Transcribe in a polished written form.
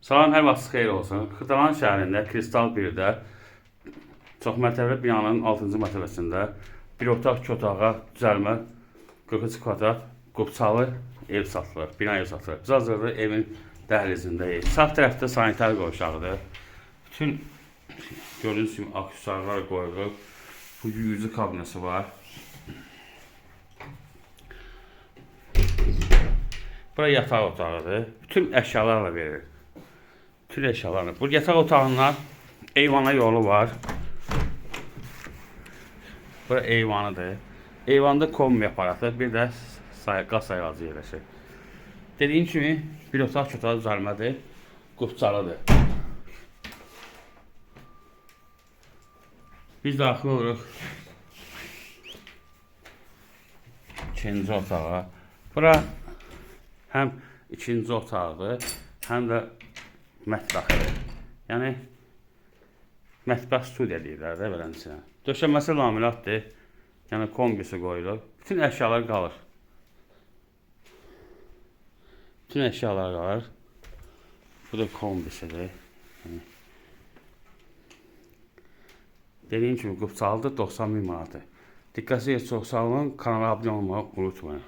Salam, hər vaxtınız xeyir olsun. Xırdalan şəhərində Kristal 1-də çox mərtəbəli binanın 6-cı mərtəbəsində bir otaq, 2 otağa düzəlmə 43 kvadrat qubçalı ev satılır, bina ev satılır. Biz hazırda evin dəhlizindəyik. Sağ tərəfdə sanitar qovşağıdır. Bütün gördüyünüz kimi aksesuarlar qoyulub. Bu yüzü kabinesi var. Bura yataq otağıdır. Bütün əşyalarla verilir. Bütün eşyalarını. Bu yataq otağından eyvana yolu var. Bura eyvanıdır. Eyvanda kombi aparatı, bir də qaz sayğacı yerləşir. Dediyim kimi bir otaq otaq düzəlmədir, qubçalıdır. Biz daxil oluruq ikinci otağa. Bura həm ikinci otaqdır, həm də mətbəxidir. Yəni mətbəx studiya deyirlər də beləsinə. Döşəməsi laminatdır. Yəni kombisi qoyulur. Bütün əşyalar qalır. Bütün əşyalar qalır. Bu da kombisidir. Dediyim kimi qubçalıdır, 90.000 manatdır. Diqqətinizi çox sağ olun. Kanala abunə olmağı unutmayın.